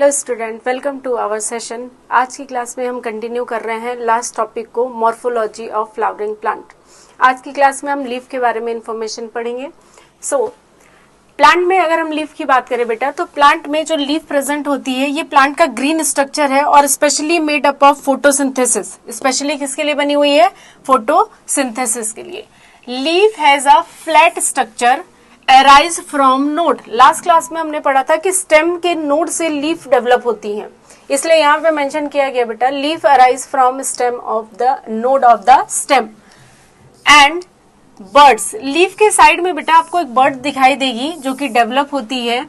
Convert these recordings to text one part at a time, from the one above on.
Hello student, welcome to our session. आज की class में हम कंटिन्यू कर रहे हैं लास्ट टॉपिक को, मॉर्फोलॉजी ऑफ फ्लावरिंग प्लांट। आज की क्लास में हम लीफ के बारे में इंफॉर्मेशन पढ़ेंगे। प्लांट में अगर हम लीफ की बात करें बेटा, तो प्लांट में जो लीफ प्रेजेंट होती है ये प्लांट का ग्रीन स्ट्रक्चर है और specially made up of photosynthesis. Specially किसके लिए बनी हुई है? फोटोसिंथेसिस के लिए। Leaf has a flat structure arise from node. Last class में हमने पढ़ा था कि स्टेम के नोड से लीफ डेवलप होती हैं, इसलिए यहाँ पे मेंशन किया गया बेटा leaf arise from stem of the node of the stem. And birds, leaf के साइड में बेटा आपको एक बर्ड दिखाई देगी जो कि डेवलप होती है।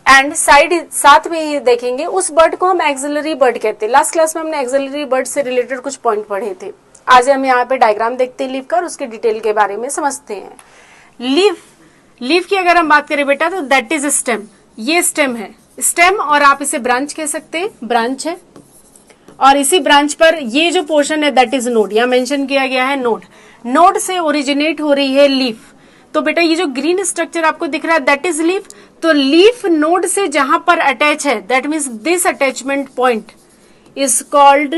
एंड साथ में ये देखेंगे उस बर्ड को हम एक्सिलरी बर्ड कहते हैं। लास्ट क्लास में हमने एक्सिलरी बर्ड से रिलेटेड कुछ पॉइंट पढ़े थे। आज हम यहाँ पे डायग्राम देखते हैं लीफ का और उसके डिटेल के बारे में समझते हैं। लीफ की अगर हम बात करें बेटा तो दैट इज स्टेम। ये स्टेम है, स्टेम, और आप इसे ब्रांच कह सकते हैं, ब्रांच है। और इसी ब्रांच पर ये जो पोर्शन है दैट इज नोड, यहाँ मेंशन किया गया है नोड। नोड से ओरिजिनेट हो रही है लीफ। तो बेटा ये जो ग्रीन स्ट्रक्चर आपको दिख रहा है दैट इज लीफ। तो लीफ नोड से जहां पर अटैच है that means this attachment point is called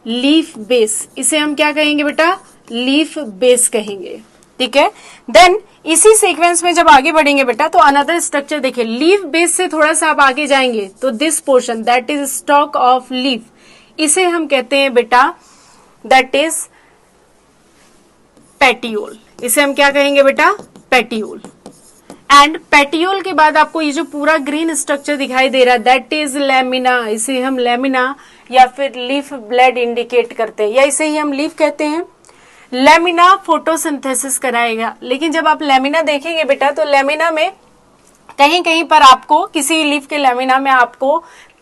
leaf base. इसे हम क्या कहेंगे बेटा? लीफ बेस कहेंगे। ठीक है। देन इसी सीक्वेंस में जब आगे बढ़ेंगे बेटा तो अनदर स्ट्रक्चर देखिए, लीफ बेस से थोड़ा सा आप आगे जाएंगे तो this portion that is stock of leaf, इसे हम कहते हैं बेटा दैट इज पेटियोल। इसे हम क्या कहेंगे बेटा? पेटियोल। एंड पेटियोल के बाद आपको ये जो पूरा ग्रीन स्ट्रक्चर दिखाई दे रहा है दैट इज लैमिना। इसे हम लैमिना या फिर लीफ ब्लेड इंडिकेट करते हैं, या इसे ही हम लीफ कहते हैं। लैमिना फोटोसिंथेसिस कराएगा, लेकिन जब आप लैमिना देखेंगे बेटा तो लैमिना में कहीं कहीं पर आपको किसी लीफ के लैमिना में आपको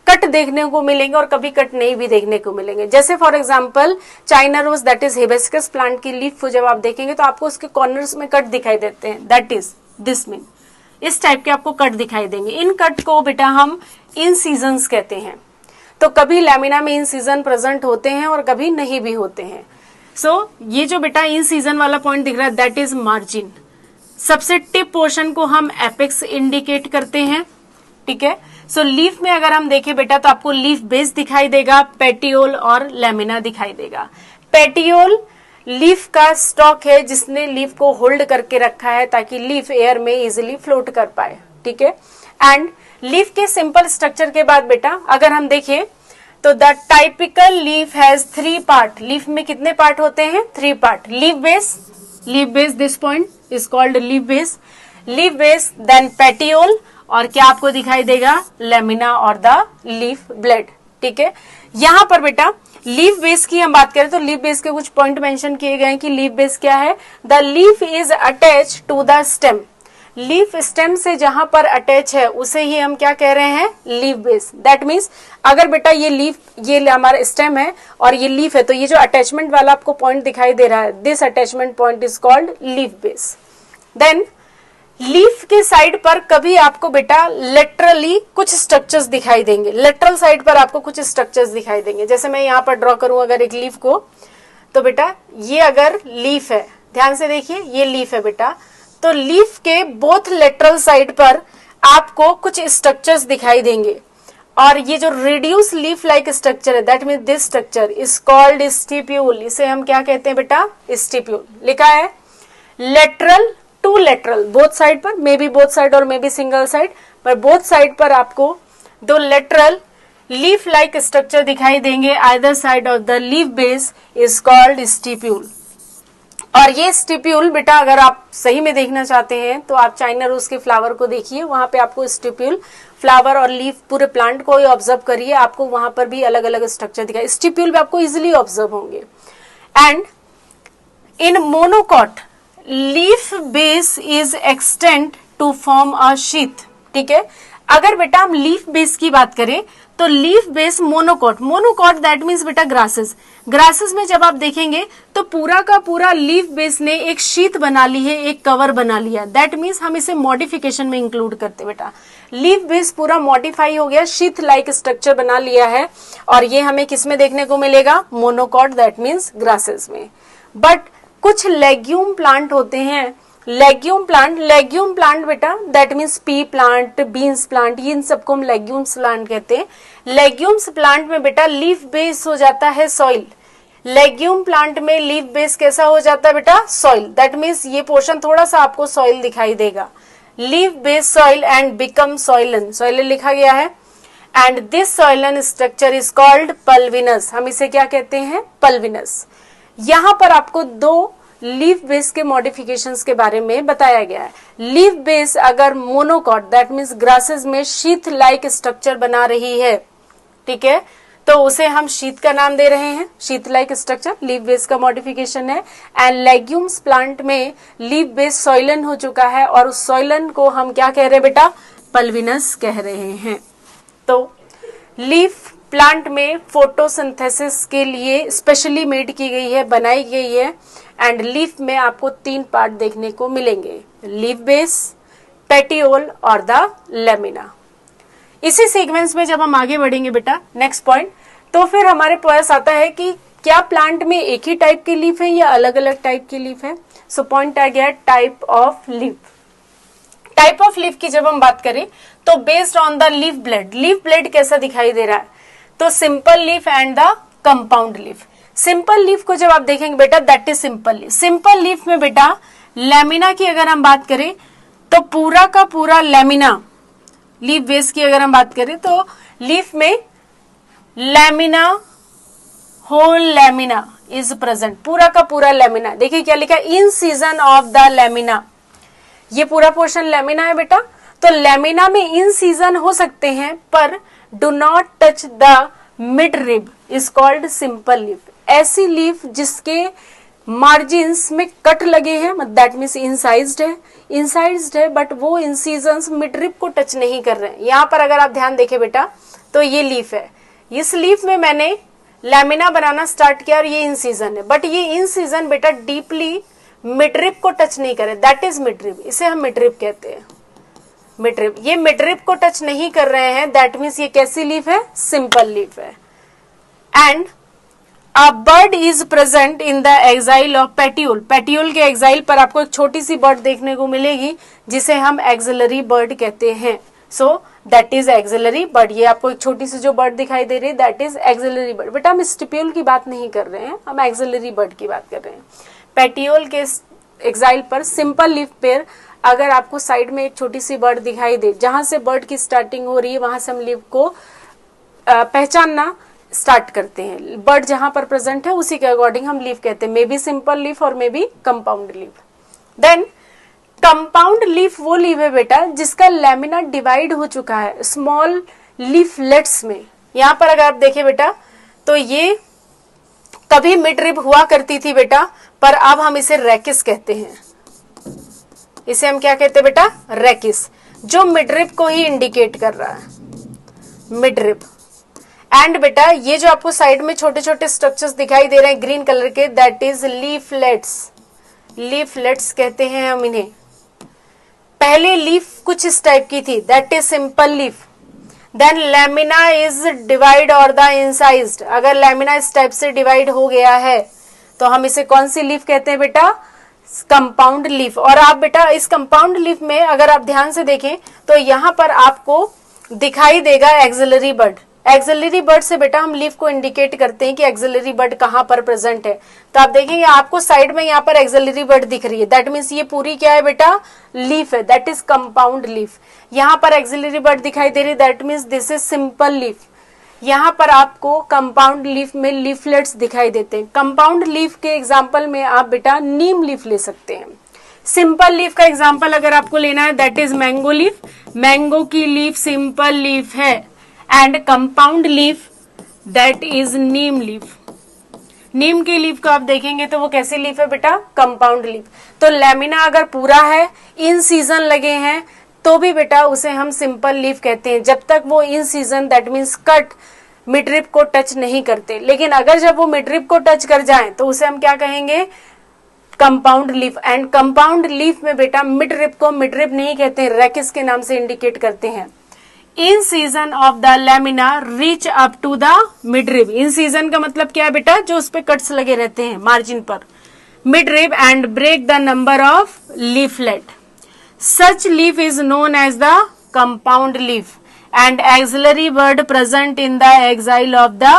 कट देखने को मिलेंगे और कभी कट नहीं भी देखने को मिलेंगे। जैसे for example China rose that is hibiscus plant की लीफ को जब आप देखेंगे तो आपको उसके कॉर्नर्स में कट दिखाई देते हैं, दैट इज दिस मीन, इस टाइप के आपको कट दिखाई देंगे। इन कट को बेटा हम इन सीजन्स कहते हैं। तो कभी लैमिना में इन सीजन प्रेजेंट होते हैं और कभी नहीं भी होते हैं। ये जो बेटा इन सीजन वाला पॉइंट दिख रहा है दैट इज मार्जिन। सबसे टिप पोर्शन को हम एपेक्स इंडिकेट करते हैं। ठीक है। लीफ में अगर हम देखें बेटा तो आपको लीफ बेस दिखाई देगा, पेटियोल और लैमिना दिखाई देगा। पेटियोल लीफ का स्टॉक है जिसने लीफ को होल्ड करके रखा है ताकि लीफ एयर में इजिली फ्लोट कर पाए। ठीक है। एंड लीफ के सिंपल स्ट्रक्चर के बाद बेटा अगर हम देखें तो the typical leaf has 3 part. Leaf में कितने पार्ट होते हैं? 3 part. Leaf base this point is called leaf base, then petiole, और क्या आपको दिखाई देगा? लैमिना और द लीफ ब्लेड। ठीक है। यहां पर बेटा लीफ बेस की हम बात करें तो लीफ बेस के कुछ पॉइंट मेंशन किए गए हैं कि लीफ बेस क्या है। The leaf is attach to the stem. Leaf stem से जहां पर अटैच है उसे ही हम क्या कह रहे हैं? Leaf base. दैट मीन्स अगर बेटा ये हमारा स्टेम है और ये लीफ है तो ये जो अटैचमेंट वाला आपको पॉइंट दिखाई दे रहा है this attachment point is called leaf base. Then leaf के साइड पर कभी आपको बेटा लेटरली कुछ स्ट्रक्चर्स दिखाई देंगे। लेटरल साइड पर आपको कुछ स्ट्रक्चर्स दिखाई देंगे। जैसे मैं यहाँ पर ड्रॉ करूं अगर एक लीफ को, तो बेटा ये अगर लीफ है, ध्यान से देखिए ये लीफ है बेटा, तो लीफ के बोथ लेटरल साइड पर आपको कुछ स्ट्रक्चर्स दिखाई देंगे। और ये जो रिड्यूस लीफ लाइक स्ट्रक्चर है that mean this structure is called stipule. इसे हम क्या कहते हैं बेटा? स्टिप्यूल। लिखा है lateral to lateral, both side पर, मे बी बोथ साइड और मे बी सिंगल साइड, पर बोथ साइड पर आपको दो लेटरल लीफ लाइक स्ट्रक्चर दिखाई देंगे। Either side of the leaf base is called stipule. और ये स्टिप्यूल बेटा अगर आप सही में देखना चाहते हैं तो आप चाइना रोज के फ्लावर को देखिए, वहां पे आपको स्टिप्यूल फ्लावर और लीफ पूरे प्लांट को ही ऑब्जर्व करिए, आपको वहां पर भी अलग अलग स्ट्रक्चर दिखाई, स्टिप्यूल भी आपको इजिली ऑब्जर्व होंगे। And in monocot leaf base is extend to form a sheath. ठीक है। अगर बेटा हम लीफ बेस की बात करें तो leaf base monocot that means बेटा ग्रासेस में जब आप देखेंगे तो पूरा का पूरा लीफ बेस ने एक शीट बना ली है, एक कवर बना लिया। दैट मीन्स हम इसे मॉडिफिकेशन में इंक्लूड करते बेटा। लीफ बेस पूरा मॉडिफाई हो गया, शीट लाइक स्ट्रक्चर बना लिया है, और ये हमें किस में देखने को मिलेगा? मोनोकॉट दैट मीन्स ग्रासेस में। बट कुछ लेग्यूम प्लांट होते हैं लेग्यूम प्लांट बेटा that means pea plant, beans plant, इन सबको हम लेग्यूम्स प्लांट कहते हैं। लेग्यूम्स प्लांट में बेटा लीफ बेस हो जाता है सॉइल। लेग्यूम प्लांट में लीफ बेस कैसा हो जाता है बेटा? सॉइल। दैट मीन्स ये पोर्शन थोड़ा सा आपको सॉइल दिखाई देगा। Leaf base swell and become swollen, swollen लिखा गया है। And this swollen structure is called pulvinus, हम इसे क्या कहते हैं? पल्विनस। यहां पर आपको दो लीफ बेस के मॉडिफिकेशंस के बारे में बताया गया है। लीफ बेस अगर मोनोकॉट दैट मीन्स ग्रासेस में शीथ लाइक स्ट्रक्चर बना रही है, ठीक है, तो उसे हम शीथ का नाम दे रहे हैं, sheath like structure leaf base का मॉडिफिकेशन है। एंड लेग्यूम्स प्लांट में लीफ बेस सॉइलन हो चुका है और उस सॉइलन को हम क्या कह रहे हैं बेटा? पल्विनस कह रहे हैं। तो लीफ प्लांट में फोटोसिंथेसिस के लिए स्पेशली मेड की गई है, बनाई गई है। एंड लीफ में आपको 3 पार्ट देखने को मिलेंगे, लीफ बेस, पेटियोल और द लेमिना। इसी सीक्वेंस में जब हम आगे बढ़ेंगे बेटा नेक्स्ट पॉइंट, तो फिर हमारे पास आता है कि क्या प्लांट में एक ही टाइप की लीफ है या अलग अलग टाइप की लीफ है। सो पॉइंट आ गया type of leaf. Type of leaf की जब हम बात करें तो based on the leaf blade कैसा दिखाई दे रहा है, तो simple leaf and the compound leaf. Simple leaf को जब आप देखेंगे बेटा that is simple leaf. Simple leaf में बेटा लेमिना की अगर हम बात करें तो पूरा का पूरा लेमिना, लीफ बेस की अगर हम बात करें तो लीफ में lamina, whole lamina is present, पूरा का पूरा लेमिना। देखिए क्या लिखा है? Incision of the lamina, ये पूरा पोर्शन लेमिना है बेटा। तो लेमिना में इन सीजन हो सकते हैं पर do not touch the mid rib is called simple leaf. ऐसी लीफ जिसके मार्जिन्स में कट लगे हैं, दैट मीन्स इंसाइज्ड है बट वो इंसीजन्स मिड रिब को टच नहीं कर रहे हैं। यहाँ पर अगर आप ध्यान देखें बेटा तो ये लीफ है, इस लीफ में मैंने लेमिना बनाना स्टार्ट किया और ये इंसीजन है, बट ये इंसीजन बेटा डीपली मिड रिब को टच नहीं करे, दैट इज मिड रिब, इसे हम मिड रिब कहते हैं। मिड रिब, ये मिड रिब को टच नहीं कर रहे हैं, दैट मीन्स ये कैसी लीफ है? सिंपल लीफ है। And a bud is present in the axil of petiole. Petiole के एक्साइल पर आपको एक छोटी सी बर्ड देखने को मिलेगी जिसे हम एक्सिलरी बर्ड कहते हैं। So that is axillary bud. ये आपको एक छोटी सी जो बर्ड दिखाई दे रही है दैट इज एक्सिलरी बर्ड। बेटा हम स्टिप्यूल की बात नहीं कर रहे हैं, हम एक्सिलरी बर्ड की बात कर रहे हैं। पेटियोल के एक्साइल पर सिंपल लीफ पेयर अगर आपको साइड में एक छोटी सी बर्ड दिखाई दे, जहां से बर्ड की स्टार्टिंग हो रही है वहां से हम लीफ को पहचानना स्टार्ट करते हैं। बर्ड जहां पर प्रेजेंट है उसी के अकॉर्डिंग हम लीफ कहते हैं, मे बी सिंपल लीफ और may be compound leaf. Then compound leaf वो लीफ है बेटा जिसका लेमिना डिवाइड हो चुका है स्मॉल लीफलेट्स में। यहां पर अगर आप देखें बेटा तो ये कभी मिड रिब हुआ करती थी बेटा, पर अब हम इसे रेकिस कहते हैं। इसे हम क्या कहते हैं बेटा? रेकिस, जो मिड रिब को ही इंडिकेट कर रहा है, मिड रिब। एंड बेटा ये जो आपको साइड में छोटे छोटे स्ट्रक्चर्स दिखाई दे रहे हैं ग्रीन कलर के, दैट इज लीफलेट्स। लीफलेट्स कहते हैं हम इन्हें। पहले लीफ कुछ इस टाइप की थी, that is simple leaf. Then lamina is divide और द इंसाइज्ड। अगर लेमिना इस टाइप से डिवाइड हो गया है तो हम इसे कौन सी लीफ कहते हैं बेटा? Compound leaf. और आप बेटा इस कंपाउंड लीफ में अगर आप ध्यान से देखें तो यहां पर आपको दिखाई देगा एक्सिलरी बर्ड। एक्सिलरी बर्ड से बेटा हम लीफ को इंडिकेट करते हैं कि एक्सिलरी बर्ड कहां पर प्रेजेंट है। तो आप देखेंगे आपको साइड में यहाँ पर एक्सिलरी बर्ड दिख रही है, दैट मीन्स ये पूरी क्या है बेटा? लीफ है, दैट इज कंपाउंड लीफ। यहाँ पर एक्सिलरी बर्ड दिखाई दे रही है, that means this is simple leaf. यहाँ पर आपको कंपाउंड लीफ में लीफलेट्स दिखाई देते हैं। कंपाउंड लीफ के एग्जाम्पल में आप बेटा नीम लीफ ले सकते हैं। सिंपल लीफ का एग्जाम्पल अगर आपको लेना है that is mango leaf. Mango की लीफ सिंपल लीफ है। And compound leaf that is neem leaf. Neem की लीफ को आप देखेंगे तो वो कैसी लीफ है बेटा? Compound leaf. तो लेमिना अगर पूरा है, इन सीजन लगे हैं, तो भी बेटा उसे हम सिंपल लीफ कहते हैं जब तक वो इन season that means cut mid rib को टच नहीं करते। लेकिन अगर जब वो मिड रिब को टच कर जाएं तो उसे हम क्या कहेंगे? Compound leaf. And compound leaf में बेटा मिड रिब को मिड रिब नहीं कहते, रेकिस के नाम से इंडिकेट करते हैं। Incision of the lamina reach up to the mid rib. Incision का मतलब क्या है बेटा? जो उस पे कट्स लगे रहते हैं मार्जिन पर, midrib and break the number of leaflet. Such leaf is known as the compound leaf and axillary bud present in the axile of the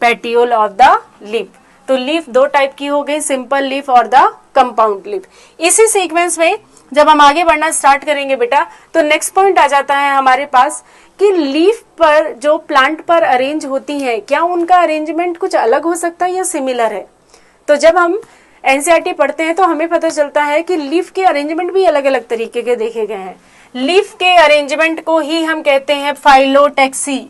petiole of the leaf. तो लीफ दो type की हो गई, simple leaf और the compound leaf. इसी sequence में जब हम आगे बढ़ना स्टार्ट करेंगे बेटा, तो नेक्स्ट पॉइंट आ जाता है हमारे पास कि लीफ पर जो प्लांट पर अरेंज होती हैं, क्या उनका अरेंजमेंट कुछ अलग हो सकता है या सिमिलर है. तो जब हम एनसीईआरटी पढ़ते हैं तो हमें पता चलता है कि लीफ के अरेंजमेंट भी अलग अलग तरीके के देखे गए हैं. लीफ के अरेंजमेंट को ही हम कहते हैं फाइलोटैक्सी.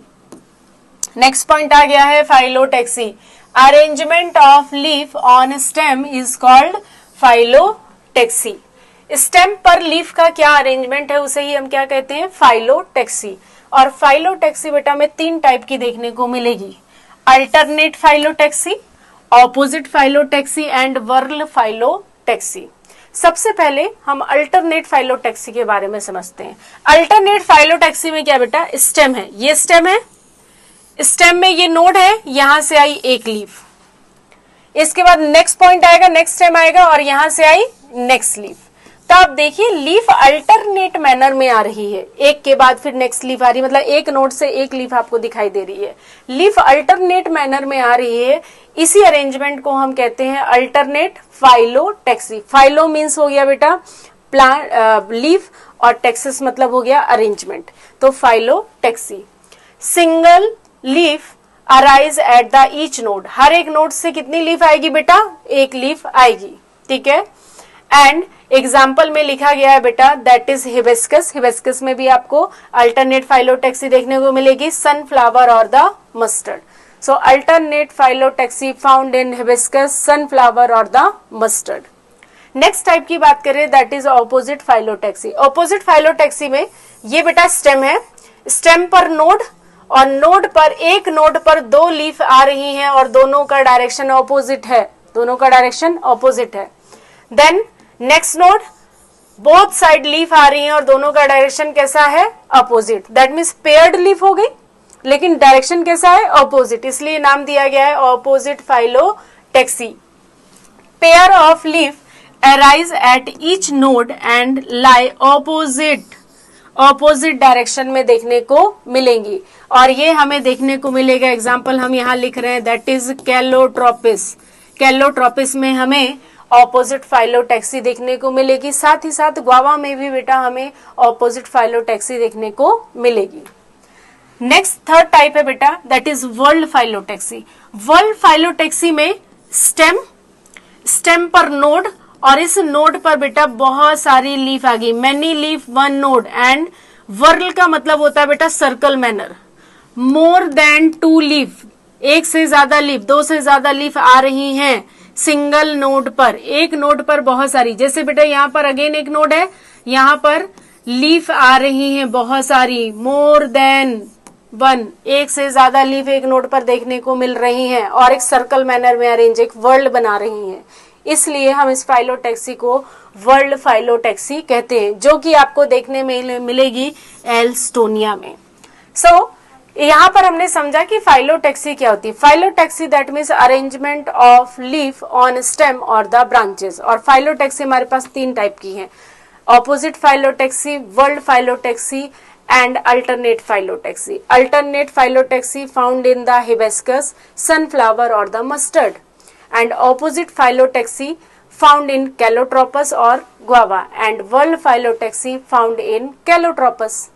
नेक्स्ट पॉइंट आ गया है phyllotaxy. Arrangement of leaf on stem is called phyllotaxy. Stem पर लीफ का क्या अरेंजमेंट है उसे ही हम क्या कहते हैं, फाइलोटैक्सी. और फाइलोटैक्सी बेटा में तीन टाइप की देखने को मिलेगी, alternate phyllotaxy, opposite phyllotaxy and whorl phyllotaxy. सबसे पहले हम अल्टरनेट फाइलोटैक्सी के बारे में समझते हैं. अल्टरनेट फाइलोटैक्सी में क्या बेटा, स्टेम है, ये स्टेम है, स्टेम में ये नोड है, यहां से आई एक लीफ, इसके बाद नेक्स्ट पॉइंट आएगा, नेक्स्ट स्टेम आएगा और यहां से आई नेक्स्ट लीफ. तो आप देखिए लीफ अल्टरनेट मैनर में आ रही है, एक के बाद फिर नेक्स्ट लीफ आ रही है, मतलब एक नोड से एक लीफ आपको दिखाई दे रही है. लीफ अल्टरनेट मैनर में आ रही है, इसी अरेंजमेंट को हम कहते हैं अल्टरनेट फाइलोटैक्सी. फाइलो मीन्स हो गया बेटा प्लांट लीफ और टैक्सिस मतलब हो गया अरेंजमेंट, तो phyllotaxy. Single leaf arise at the each node. हर एक नोड से कितनी लीफ आएगी बेटा, एक लीफ आएगी, ठीक है. एंड एग्जाम्पल में लिखा गया है बेटा दैट इज हिबिस्कस. हिबिस्कस में भी आपको अल्टरनेट फाइलोटैक्सी देखने को मिलेगी, सनफ्लावर और the mustard. So alternate phyllotaxy found in hibiscus, sunflower और द मस्टर्ड. नेक्स्ट टाइप की बात करें that is opposite phyllotaxy. Opposite phyllotaxy में ये बेटा स्टेम है, स्टेम पर नोड और नोड पर एक नोड पर दो लीफ आ रही हैं और दोनों का डायरेक्शन ऑपोजिट है, दोनों का डायरेक्शन ऑपोजिट है. Then next node both side leaf आ रही हैं और दोनों का डायरेक्शन कैसा है, opposite. That means paired leaf हो गई लेकिन डायरेक्शन कैसा है, अपोजिट, इसलिए नाम दिया गया है opposite phyllotaxy. Pair of leaf arise at each node and lie opposite direction में देखने को मिलेंगी और ये हमें देखने को मिलेगा. एग्जाम्पल हम यहाँ लिख रहे हैं दैट इज कैलोट्रोपिस. कैलोट्रोपिस में हमें ऑपोजिट फाइलोटैक्सी देखने को मिलेगी. साथ ही साथ ग्वावा में भी बेटा हमें ऑपोजिट फाइलोटैक्सी देखने को मिलेगी. नेक्स्ट थर्ड टाइप है बेटा that is world phyllotaxy. Whorled phyllotaxy में स्टेम पर नोड और इस नोड पर बेटा बहुत सारी लीफ आ गई, many leaf one node. And whorl का मतलब होता है बेटा circle manner, more than two leaf, एक से ज्यादा लीफ, दो से ज्यादा लीफ आ रही हैं सिंगल नोड पर, एक नोड पर बहुत सारी. जैसे बेटा यहाँ पर अगेन एक नोड है, यहाँ पर लीफ आ रही हैं बहुत सारी, मोर देन वन, एक से ज्यादा लीफ एक नोड पर देखने को मिल रही हैं और एक सर्कल मैनर में अरेंज एक वर्ल्ड बना रही हैं. इसलिए हम इस फाइलोटैक्सी को वर्ल्ड फाइलोटैक्सी कहते हैं, जो कि आपको देखने में मिलेगी एल्स्टोनिया में. सो यहाँ पर हमने समझा कि फाइलोटैक्सी क्या होती है. Phyllotaxy that means arrangement of leaf on stem और द ब्रांचेस. और फाइलोटैक्सी हमारे पास तीन टाइप की है, opposite phyllotaxy, whorled phyllotaxy and alternate phyllotaxy. Alternate phyllotaxy found in the hibiscus, sunflower और the mustard and opposite phyllotaxy found in calotropis और guava and whorled phyllotaxy found in कैलोट्रोपस.